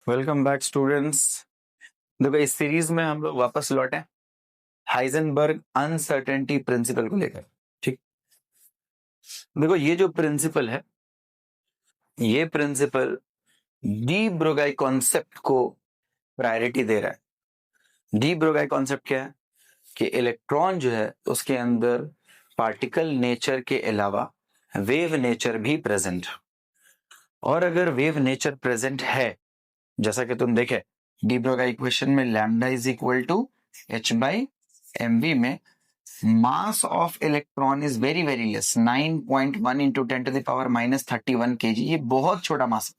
Welcome back students. देखो, इस series में हम लोग वापस लौटे हाइजेनबर्ग अनसर्टेनिटी प्रिंसिपल को लेकर। ठीक, देखो ये जो प्रिंसिपल है, ये प्रिंसिपल डी ब्रोगाई कॉन्सेप्ट को प्रायोरिटी दे रहा है। डी ब्रोगाई कॉन्सेप्ट क्या है कि इलेक्ट्रॉन जो है उसके अंदर पार्टिकल नेचर के अलावा वेव नेचर भी प्रेजेंट, और अगर वेव नेचर प्रेजेंट है, जैसा कि तुम देखे डी ब्रोगाई इक्वेशन में lambda is equal to H by M V में mass of electron is very very less 9.1 into 10⁻31 kg। ये बहुत छोटा मास।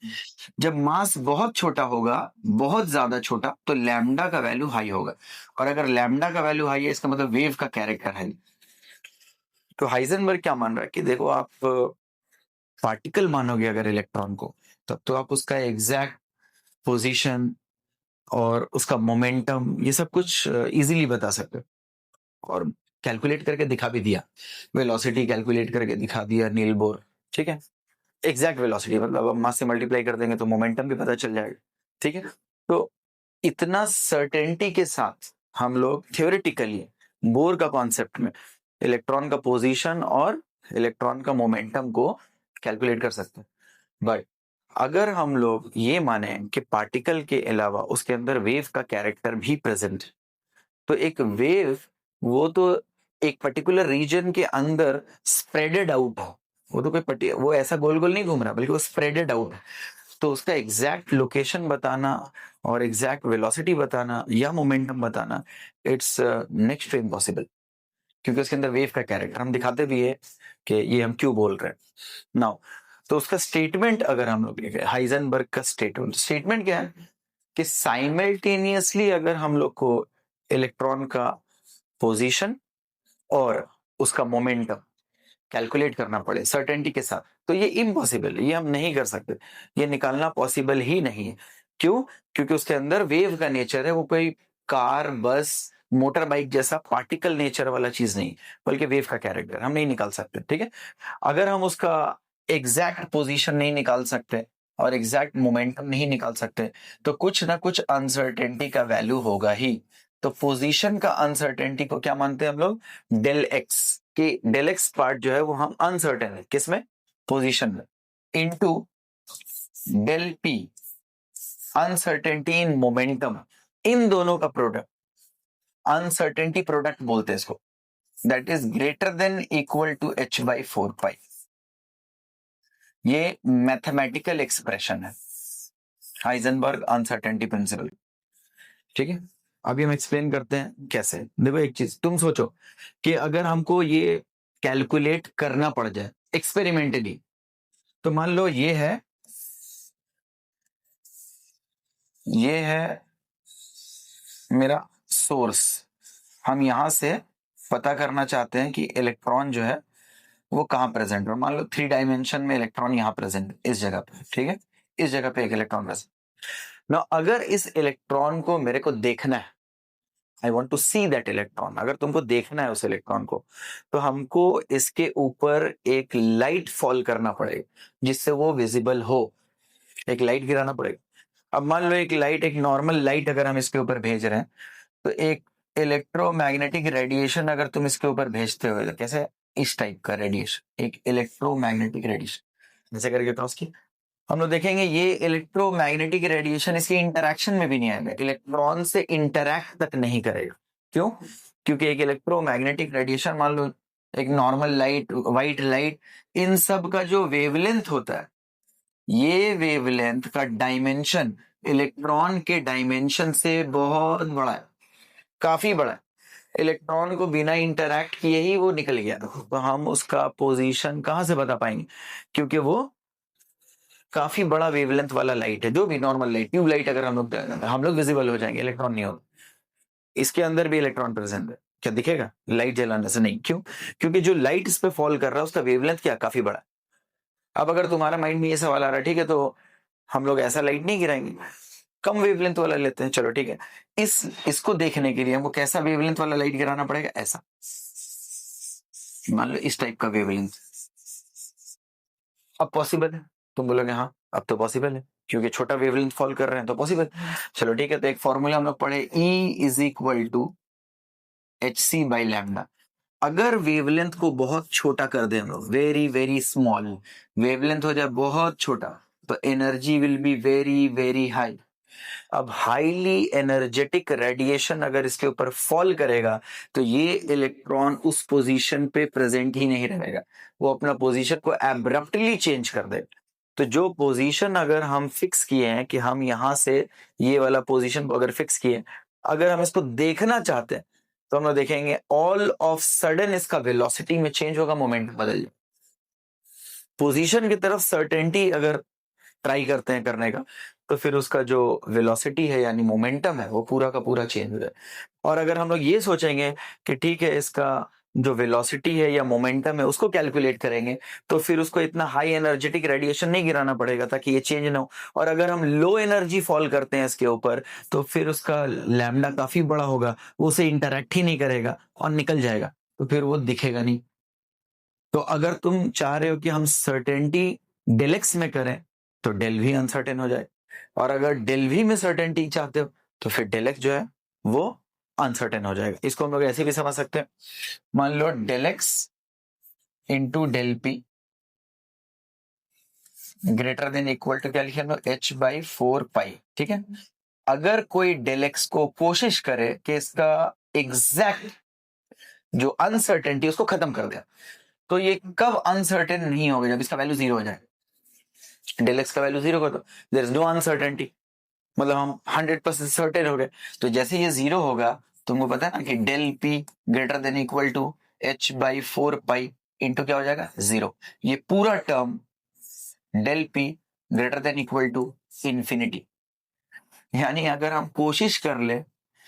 जब मास बहुत छोटा होगा, बहुत ज्यादा छोटा, तो लैम्डा का वैल्यू हाई होगा, और अगर लैम्डा का वैल्यू हाई है इसका मतलब वेव का कैरेक्टर है। तो हाइजेनबर्ग क्या मान रहा है कि देखो, आप पार्टिकल मानोगे अगर इलेक्ट्रॉन को, तब तो आप उसका एग्जैक्ट पोजीशन और उसका मोमेंटम ये सब कुछ इजीली बता सकते हो, और कैलकुलेट करके दिखा भी दिया। वेलोसिटी कैलकुलेट करके दिखा दिया नील बोर। ठीक है, एग्जैक्ट वेलोसिटी मतलब अब मास से मल्टीप्लाई कर देंगे तो मोमेंटम भी पता चल जाएगा। ठीक है, तो इतना सर्टेनिटी के साथ हम लोग थियोरेटिकली बोर का कॉन्सेप्ट में इलेक्ट्रॉन का पोजीशन और इलेक्ट्रॉन का मोमेंटम को कैलकुलेट कर सकते हैं। बट अगर हम लोग ये माने कि पार्टिकल के अलावा उसके अंदर वेव का कैरेक्टर भी प्रेजेंट, तो एक वेव वो तो एक पर्टिकुलर रीजन के अंदर स्प्रेडेड आउट हो। वो तो कोई वो ऐसा गोल गोल नहीं घूम रहा, बल्कि वो स्प्रेडेड आउट है। तो उसका एग्जैक्ट लोकेशन बताना और एग्जैक्ट वेलोसिटी बताना या मोमेंटम बताना, इट्स नेक्स्ट टू इम्पॉसिबल, क्योंकि उसके अंदर वेव का कैरेक्टर हम दिखाते भी है कि ये हम क्यों बोल रहे हैं नाउ। तो उसका स्टेटमेंट अगर हम लोग देखें, हाइजेनबर्ग का स्टेटमेंट क्या है कि साइमल्टेनियसली अगर हम लोग को इलेक्ट्रॉन का पोजीशन और उसका मोमेंटम कैलकुलेट करना पड़े सर्टेनिटी के साथ, तो ये इम्पॉसिबल है, ये हम नहीं कर सकते, ये निकालना पॉसिबल ही नहीं है। क्यों? क्योंकि उसके अंदर वेव का नेचर है, वो कोई कार बस मोटर बाइक जैसा पार्टिकल नेचर वाला चीज नहीं, बल्कि वेव का कैरेक्टर हम नहीं निकाल सकते। ठीक है, अगर हम उसका एग्जैक्ट पोजीशन नहीं निकाल सकते और एग्जैक्ट मोमेंटम नहीं निकाल सकते, तो कुछ ना कुछ अनसर्टेनिटी का वैल्यू होगा ही। तो पोजीशन का अनसर्टेनिटी को क्या मानते हैं हम लोग? डेल एक्स, कि डेल एक्स पार्ट जो है वो हम अनसर्टेन है, किसमें? पोजीशन में, into del p uncertainty in momentum, इन दोनों का प्रोडक्ट अनसर्टेनिटी प्रोडक्ट बोलते हैं इसको, that is greater than equal to H by 4 pi. ये मैथमेटिकल एक्सप्रेशन है हाइजेनबर्ग अनसर्टेनिटी प्रिंसिपल। ठीक है, अभी हम एक्सप्लेन करते हैं कैसे। देखो, एक चीज तुम सोचो कि अगर हमको ये कैलकुलेट करना पड़ जाए एक्सपेरिमेंटली, तो मान लो ये है मेरा सोर्स। हम यहां से पता करना चाहते हैं कि इलेक्ट्रॉन जो है वो कहां प्रेजेंट है। मान लो 3 डायमेंशन में इलेक्ट्रॉन यहां प्रेजेंट इस जगह पे। ठीक है, इस जगह पे एक इलेक्ट्रॉन प्रेजेंट ना। अगर इस इलेक्ट्रॉन को मेरे को देखना है, I want to see that electron, अगर तुमको देखना है उस इलेक्ट्रॉन को, तो हमको इसके ऊपर एक लाइट फॉल करना पड़ेगा जिससे वो विजिबल हो। एक लाइट गिराना पड़ेगा। अब मान लो एक लाइट, एक नॉर्मल लाइट अगर हम इसके ऊपर भेज रहे हैं, तो एक इलेक्ट्रोमैग्नेटिक रेडिएशन अगर तुम इसके ऊपर भेजते हो, तो कैसे? इस टाइप का रेडिएशन, एक इलेक्ट्रोमैग्नेटिक रेडिएशन जैसे करके क्रॉस की, हम लोग देखेंगे ये इलेक्ट्रोमैग्नेटिक रेडिएशन इसके इंटरैक्शन में भी नहीं आएगा, इलेक्ट्रॉन से इंटरैक्ट तक नहीं करेगा। क्यों? क्योंकि एक इलेक्ट्रोमैग्नेटिक रेडिएशन, मान लो एक नॉर्मल लाइट, व्हाइट लाइट, इन सब का जो वेवलेंथ होता है, ये वेवलेंथ का डायमेंशन इलेक्ट्रॉन के डायमेंशन से बहुत बड़ा है, काफी बड़ा है। इलेक्ट्रॉन को बिना इंटरैक्ट किए ही वो निकल गया, तो हम उसका पोजीशन कहां से बता पाएंगे? क्योंकि वो काफी बड़ा वेवलेंथ वाला लाइट है। जो भी नॉर्मल लाइट, ट्यूब लाइट अगर हम लोग विजिबल हो जाएंगे, इलेक्ट्रॉन नहीं होगा। इसके अंदर भी इलेक्ट्रॉन प्रेजेंट है, क्या दिखेगा लाइट जलाने से? नहीं। क्यों? क्योंकि जो लाइट इस पे फॉल कर रहा है उसका वेवलेंथ क्या, काफी बड़ा है। अब अगर तुम्हारा माइंड में ये सवाल आ रहा है, ठीक है, तो हम लोग ऐसा लाइट नहीं गिराएंगे, कम वेवलेंथ वाला लेते हैं। चलो ठीक है, इसको देखने के लिए हमको कैसा वेवलेंथ वाला लाइट गिराना पड़ेगा? ऐसा, मान लो इस टाइप का वेवलेंथ। अब पॉसिबल है? तुम बोलोगे हाँ अब तो पॉसिबल है क्योंकि छोटा वेवलेंथ फॉल कर रहे हैं तो पॉसिबल। चलो ठीक है, तो एक फॉर्मूला हम लोग पढ़े, E is equal to hc by lambda. अगर वेवलेंथ को बहुत छोटा कर दें हम लोग, वेरी वेरी स्मॉल वेवलेंथ हो जाए बहुत छोटा, तो energy will be very very high. अब हाईली एनर्जेटिक रेडिएशन अगर इसके ऊपर फॉल करेगा तो ये इलेक्ट्रॉन उस पोजीशन पे प्रेजेंट ही नहीं रहेगा, वो अपना पोजीशन को एब्रप्टली चेंज कर देगा। तो जो पोजीशन अगर हम फिक्स किए हैं कि हम यहां से ये वाला पोजीशन अगर फिक्स किए, अगर हम इसको देखना चाहते हैं तो हम लोग देखेंगे ऑल ऑफ सडन इसका वेलोसिटी में चेंज होगा, मोमेंटम बदल जाए। पोजीशन की तरफ सर्टेनिटी अगर ट्राई करते हैं करने का तो फिर उसका जो वेलोसिटी है यानी मोमेंटम है वो पूरा का पूरा चेंज हो जाए। और अगर हम लोग ये सोचेंगे कि ठीक है इसका जो वेलोसिटी है या मोमेंटम है उसको कैलकुलेट करेंगे, तो फिर उसको इतना हाई एनर्जेटिक रेडिएशन नहीं गिराना पड़ेगा ताकि ये चेंज ना हो। और अगर हम लो एनर्जी फॉल करते हैं इसके ऊपर तो फिर उसका लैम्डा काफी बड़ा होगा, वो उसे इंटरैक्ट ही नहीं करेगा और निकल जाएगा, तो फिर वो दिखेगा नहीं। तो अगर तुम चाह रहे हो कि हम सर्टेनिटी डेलेक्स में करें तो डेल भी अनसर्टेन हो जाए, और अगर डेल भी में सर्टेनिटी चाहते हो तो फिर डेलेक्स जो है वो अनसर्टेन हो जाएगा। इसको हम लोग ऐसे भी समझ सकते हैं, मान लो del x into del P greater than equal to क्या लिखे हम लोग, एच बाई 4 पाई। ठीक है, अगर कोई डेलेक्स को कोशिश करे कि इसका एग्जैक्ट जो अनसर्टेनिटी उसको खत्म कर दे, तो ये कब अनसर्टेन नहीं होगा, जब इसका वैल्यू 0 हो जाए। डेल एक्स का वैल्यू 0 कर दो, देयर इज नो अनसर्टेनिटी, मतलब हम 100% सर्टेन हो गए। तो जैसे ये 0 होगा, तुमको पता है ना कि del P greater than equal to H by 4 pi into क्या हो जाएगा 0। ये पूरा term del P greater than equal to infinity. यानी अगर हम कोशिश कर ले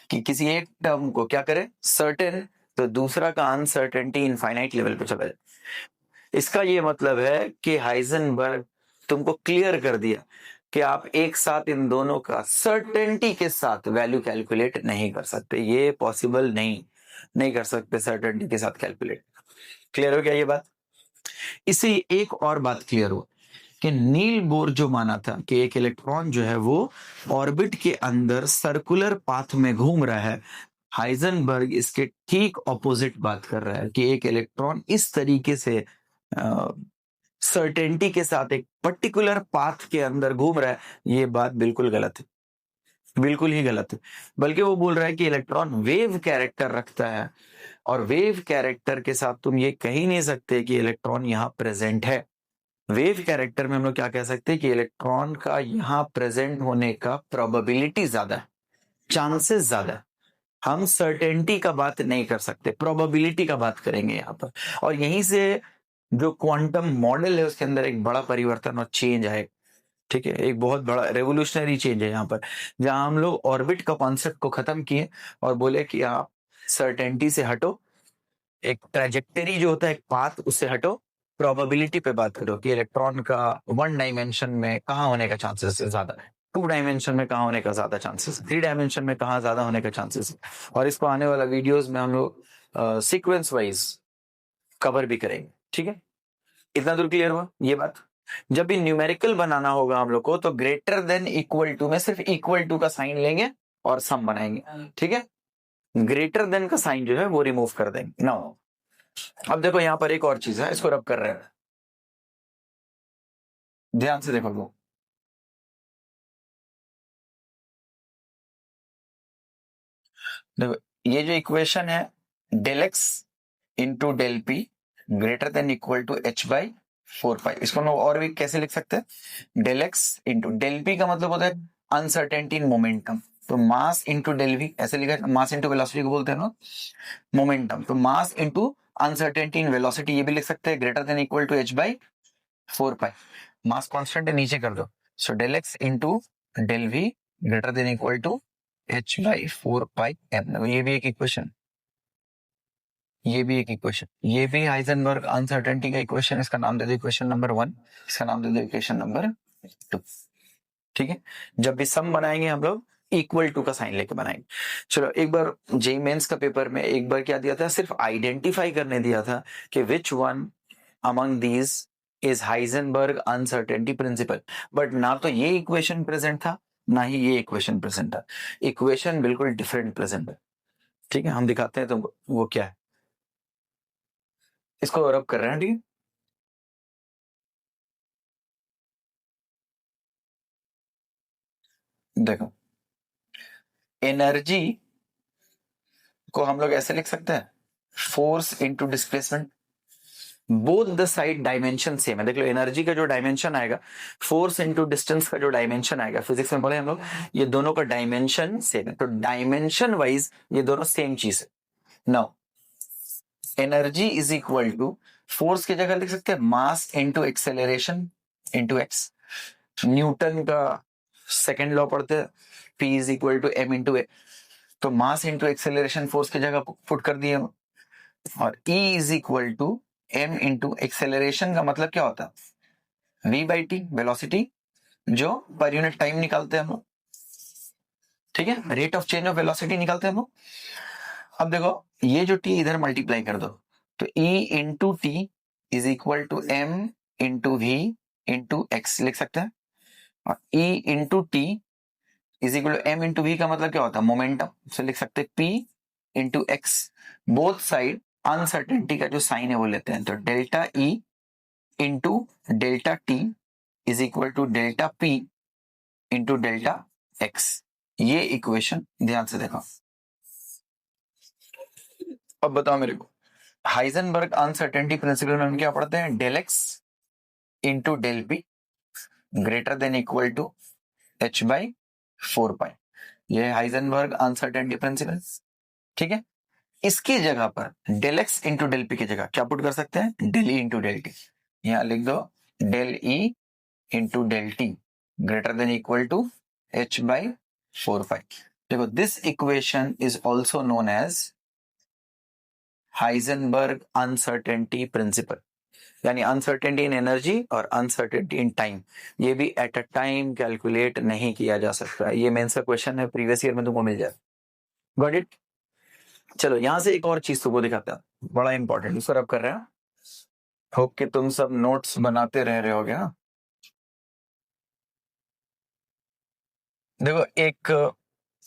कि किसी एक टर्म को क्या करें सर्टेन, तो दूसरा का अनसर्टेनिटी इनफाइनाइट लेवल पे चला जाए। इसका ये मतलब है कि हाइजेनबर्ग तुमको क्लियर कर दिया कि आप एक साथ इन दोनों का सर्टेनिटी के साथ वैल्यू कैलकुलेट नहीं कर सकते, ये पॉसिबल नहीं कर सकते सर्टेनिटी के साथ कैलकुलेट। क्लियर हो गया ये बात? इससे एक और बात क्लियर हो कि नील बोर जो माना था कि एक इलेक्ट्रॉन जो है वो ऑर्बिट के अंदर सर्कुलर पाथ में घूम रहा है, हाइजेनबर्ग इसके ठीक ऑपोजिट बात कर रहा है कि एक इलेक्ट्रॉन इस तरीके से सर्टेनिटी के साथ एक पर्टिकुलर पाथ के अंदर घूम रहा है। ये बात बिल्कुल गलत है, बिल्कुल ही गलत है। बल्कि वो बोल रहा है कि इलेक्ट्रॉन वेव कैरेक्टर रखता है, और वेव कैरेक्टर के साथ तुम ये कह ही नहीं सकते कि इलेक्ट्रॉन यहाँ प्रेजेंट है। वेव कैरेक्टर में हम लोग क्या कह सकते हैं कि इलेक्ट्रॉन का यहाँ प्रेजेंट होने का प्रोबेबिलिटी ज्यादा है, चांसेस ज्यादा है। हम सर्टेनिटी का बात नहीं कर सकते, प्रोबेबिलिटी का बात करेंगे यहाँ पर। और यहीं से जो क्वांटम मॉडल है उसके अंदर एक बड़ा परिवर्तन और चेंज आए। ठीक है, एक बहुत बड़ा रेवोल्यूशनरी चेंज है यहाँ पर, जहां हम लोग ऑर्बिट का कॉन्सेप्ट को खत्म किए और बोले कि आप सर्टेनिटी से हटो, एक ट्रेजेक्टरी जो होता है एक पाथ उससे हटो, प्रोबेबिलिटी पे बात करो कि इलेक्ट्रॉन का 1 डायमेंशन में कहाँ होने का चांसेस ज्यादा है, 2 डायमेंशन में कहाँ होने का ज्यादा चांसेस, 3 डायमेंशन में कहाँ ज्यादा होने का चांसेस है। और इसको आने वाला वीडियोस में हम लोग सीक्वेंस वाइज कवर भी करेंगे। ठीक है, इतना दूर क्लियर हुआ ये बात? जब भी न्यूमेरिकल बनाना होगा हम लोग को तो ग्रेटर देन इक्वल टू में सिर्फ इक्वल टू का साइन लेंगे और सम बनाएंगे। ठीक है, ग्रेटर देन का साइन जो है वो रिमूव कर देंगे। नाउ अब देखो यहाँ पर एक और चीज है, इसको रब कर रहे हैं, ध्यान से देखो वो। देखो ये जो इक्वेशन है del X into del P greater than equal to H by 4 pi, इसको हम और भी कैसे लिख सकते हैं, del X into del P का मतलब होता है अनसर्टेनिटी इन मोमेंटम, तो मास इंटू डेल वी ऐसे लिखा है, मास इंटू वेलोसिटी को बोलते हैं ना मोमेंटम, तो mass into uncertainty in velocity ये भी लिख सकते हैं greater than equal to H by 4 pi. Mass constant है नीचे कर दो, so del X into del V greater than equal to H by 4 pi M. ये भी एक इक्वेशन, ये भी एक इक्वेशन, ये भी हाइजेनबर्ग अनसर्टेनिटी का इक्वेशन, इसका नाम दे दो इक्वेशन नंबर 1, इसका नाम दे दो इक्वेशन नंबर 2। ठीक है, जब भी सम बनाएंगे हम लोग इक्वल टू का साइन लेके बनाएंगे। चलो एक बार जेईई मेंस का पेपर में एक बार क्या दिया था, सिर्फ आइडेंटिफाई करने दिया था कि which one among these is Heisenberg uncertainty principal. But ना तो ये इक्वेशन प्रेजेंट था, ना ही ये इक्वेशन प्रेजेंट था। इक्वेशन बिल्कुल डिफरेंट प्रेजेंट है। ठीक है, हम दिखाते हैं तुमको वो क्या है। इसको रब कर रहे हैं, ठीक है। देखो, एनर्जी को हम लोग ऐसे लिख सकते हैं, force into displacement. Both the side dimension same है। देख लो, एनर्जी का जो डायमेंशन आएगा, फोर्स इनटू डिस्टेंस का जो डायमेंशन आएगा, फिजिक्स में बोले हम लोग, ये दोनों का डायमेंशन सेम है। तो डायमेंशन वाइज ये दोनों सेम चीज है। Now energy is equal to, force की जगह लिख सकते हैं mass into acceleration into x. Newton का सेकेंड लॉ पढ़ते हैं, p is equal to M into a. तो मास इंटू एक्सेलरेशन फोर्स की जगह पुट कर दिए। और E is equal to M into acceleration का मतलब क्या होता है, v बाई टी, वेलोसिटी जो पर यूनिट टाइम निकालते हैं हम लोग। ठीक है, rate of change of velocity निकालते हैं हम लोग। अब देखो, ये जो t इधर मल्टीप्लाई कर दो, तो E into T is equal to M into V into X लिख सकते हैं। और E into T is equal to M into V का मतलब क्या होता है, मोमेंटम। से लिख सकते हैं P into X. Both side uncertainty का जो साइन है वो लेते हैं, तो delta E into delta T is equal to delta P into delta X. ये इक्वेशन ध्यान से देखो। अब बताओ मेरे को, हाइजेनबर्ग अनसर्टेनिटी प्रिंसिपल में हम क्या पढ़ते हैं, del X into del P greater than equal to H by 4 pi. ये हाइजेनबर्ग अनसर्टेनिटी प्रिंसिपल। ठीक है, इसकी जगह पर del X into del P की जगह क्या पुट कर सकते हैं, del E into del T. यहां लिख दो del E into del T greater than equal to H by 4 pi. देखो, this equation is also known as Heisenberg uncertainty principle. यानी अनसर्टेनिटी इन एनर्जी और अनसर्टेनिटी इन टाइम, ये भी at a time calculate नहीं किया जा सकता। ये मेंस का क्वेश्चन है, प्रीवियस ईयर में तुमको मिल जाए। Got it. चलो, यहां से एक और चीज तुमको दिखाता है, बड़ा इंपॉर्टेंट, उसको रब कर रहे हैं। होप कि तुम सब नोट्स बनाते रह रहे होगे ना। देखो, एक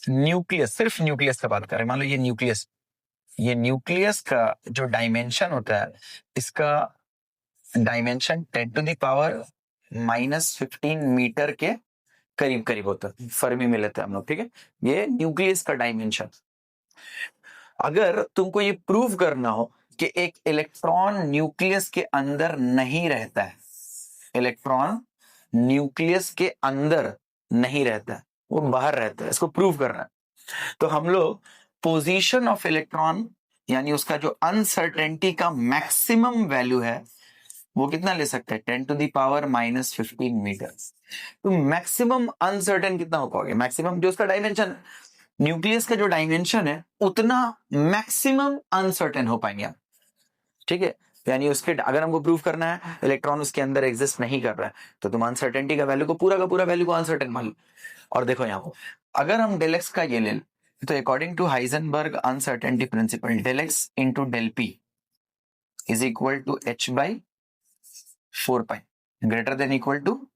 न्यूक्लियस, सिर्फ न्यूक्लियस का बात करें, मान लो ये न्यूक्लियस, ये न्यूक्लियस का जो डायमेंशन होता है, इसका डायमेंशन 10⁻⁻15 मीटर के करीब करीब होता है, फर्मी में लेते हैं हम लोग। ठीक है, ये न्यूक्लियस का डायमेंशन। अगर तुमको ये प्रूव करना हो कि एक इलेक्ट्रॉन न्यूक्लियस के अंदर नहीं रहता है, इलेक्ट्रॉन न्यूक्लियस के अंदर नहीं रहता है, वो बाहर रहता है, इसको प्रूव करना है, तो हम लोग पोजीशन ऑफ इलेक्ट्रॉन, यानी उसका जो अनसर्टेनिटी का मैक्सिमम वैल्यू है, वो कितना ले सकते हैं, 10⁻⁻15 मीटर। तो मैक्सिमम अनसर्टेन कितना हो पाओगे, मैक्सिमम जो उसका डायमेंशन, न्यूक्लियस का जो डायमेंशन है, उतना मैक्सिमम अनसर्टेन हो पाएंगे आप। ठीक है, यानी उसके, अगर हमको प्रूव करना है इलेक्ट्रॉन उसके अंदर एग्जिस्ट नहीं कर रहा है, तो तुम अनसर्टेनिटी का वैल्यू को, पूरा का पूरा वैल्यू को अनसर्टेन मान लो। और देखो यहाँ पर, अगर हम डेल एक्स का ये ले, तो according to Heisenberg uncertainty principle, del X into del P is equal to H by 4 pi greater than equal to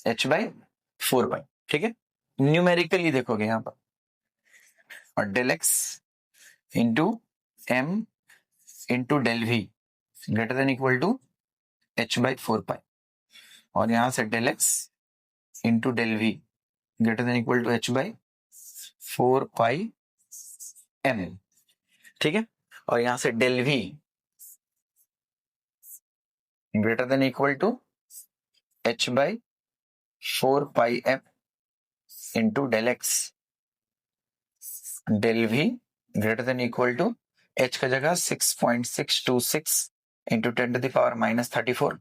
H by 4 pi. ठीक है, न्यूमेरिकली देखोगे यहां पर, और del X into M into del V greater than equal to H by 4 pi, और यहां से del X into del V greater than equal to H by 4 pi M. ठीक है, और यहां से del V greater than equal to H by 4 pi M into del X del V greater than equal to H का जगह 6.626 into 10⁻⁻34,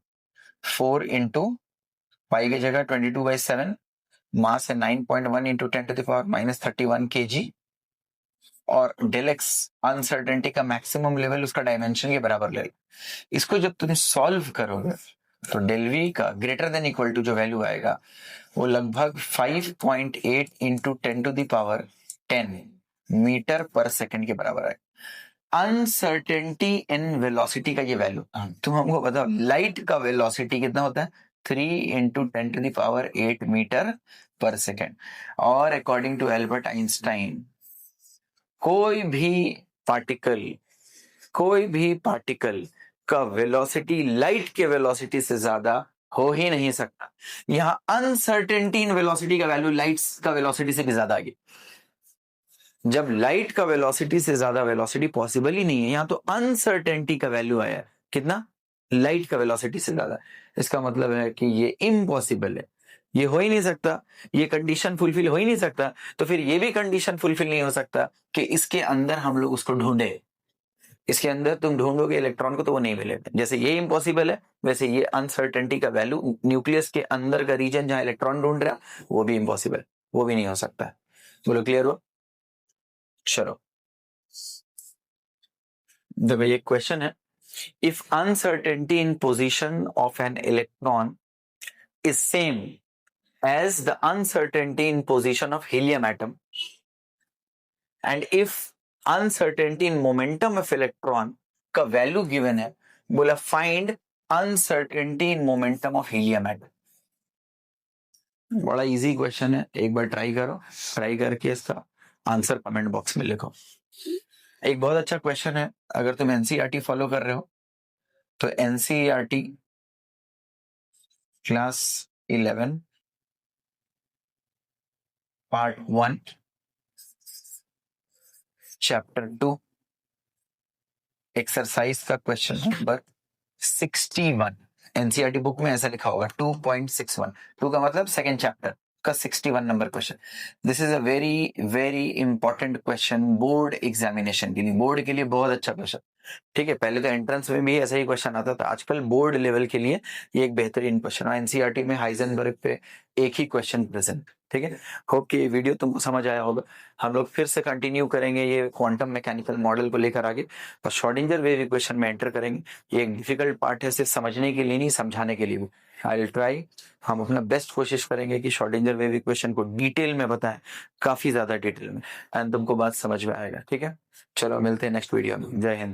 4 into pi की जगह 22/7, मास है 9.1 इंटू 10⁻⁻31 kg, और डेल एक्स अनसर्टेनिटी का मैक्सिमम लेवल उसका डायमेंशन के बराबर ले। इसको जब तुम सॉल्व करोगे, तो डेल वी का ग्रेटर देन इक्वल टू जो वैल्यू आएगा, वो लगभग 5.8 इंटू 10⁻10 मीटर पर सेकंड के बराबर है। अनसर्टेनिटी इन वेलोसिटी का ये वैल्यू, तुम हमको बताओ लाइट का वेलोसिटी कितना होता है? 3 × 10⁸ मीटर पर सेकेंड। और अकॉर्डिंग टू एल्बर्ट आइंस्टाइन कोई भी पार्टिकल का वेलोसिटी लाइट के वेलोसिटी से ज्यादा हो ही नहीं सकता। यहां अनसर्टेनिटी इन वेलोसिटी का वैल्यू लाइट का वेलोसिटी से भी ज्यादा आ गया। जब लाइट का वेलोसिटी से ज्यादा वेलोसिटी पॉसिबल ही नहीं है, यहां तो अनसर्टेनिटी का वैल्यू आया कितना? लाइट का वेलोसिटी से ज्यादा। इसका मतलब है कि ये इम्पॉसिबल है, ये हो ही नहीं सकता, ये कंडीशन फुलफिल हो ही नहीं सकता। तो फिर ये भी कंडीशन फुलफिल नहीं हो सकता कि इसके अंदर हम लोग उसको ढूंढे। इसके अंदर तुम ढूंढोगे इलेक्ट्रॉन को तो वो नहीं मिलेगा। जैसे ये इम्पॉसिबल है, वैसे ये अनसर्टेनिटी का वैल्यू न्यूक्लियस के अंदर का रीजन जहां इलेक्ट्रॉन ढूंढ रहा वो भी इम्पॉसिबल, वो भी नहीं हो सकता। बोलो क्लियर हो? चलो देखो ये क्वेश्चन है, if uncertainty in position of an electron is same as the uncertainty in position of helium atom and if uncertainty in momentum of electron का वैल्यू गिवन है, बोला find uncertainty in momentum of helium atom. बड़ा easy question है, एक बार try करो, try करके इसका answer comment box में लिखो। एक बहुत अच्छा क्वेश्चन है, अगर तुम एनसीईआरटी फॉलो कर रहे हो तो NCERT class 11 part 1 chapter 2 exercise का क्वेश्चन नंबर 61। एनसीईआरटी बुक में ऐसा लिखा होगा 2.61, 2 का मतलब सेकेंड चैप्टर का 61 number question. This is a very very important question board examination के लिए, बोर्ड के लिए बहुत अच्छा क्वेश्चन। ठीक है, पहले तो एंट्रेंस में भी ऐसा ही क्वेश्चन आता था, आजकल बोर्ड लेवल के लिए ये एक बेहतरीन क्वेश्चन है। एनसीईआरटी में हाइजेनबर्ग पे एक ही क्वेश्चन प्रेजेंट। ठीक है, होप कि ये वीडियो तुमको समझ आया होगा। हम लोग फिर से कंटिन्यू करेंगे ये क्वांटम मैकेनिकल मॉडल को लेकर आगे, और श्रोडिंगर वेव इक्वेशन में एंटर करेंगे। ये एक डिफिकल्ट पार्ट है, सिर्फ समझने के लिए नहीं, समझाने के लिए भी। आई विल ट्राई, हम अपना बेस्ट कोशिश करेंगे कि श्रोडिंगर वेव इक्वेशन को डिटेल में बताएं, काफी ज्यादा डिटेल में, एंड तुमको बात समझ में आएगा। ठीक है, चलो मिलते हैं नेक्स्ट वीडियो में। जय हिंद।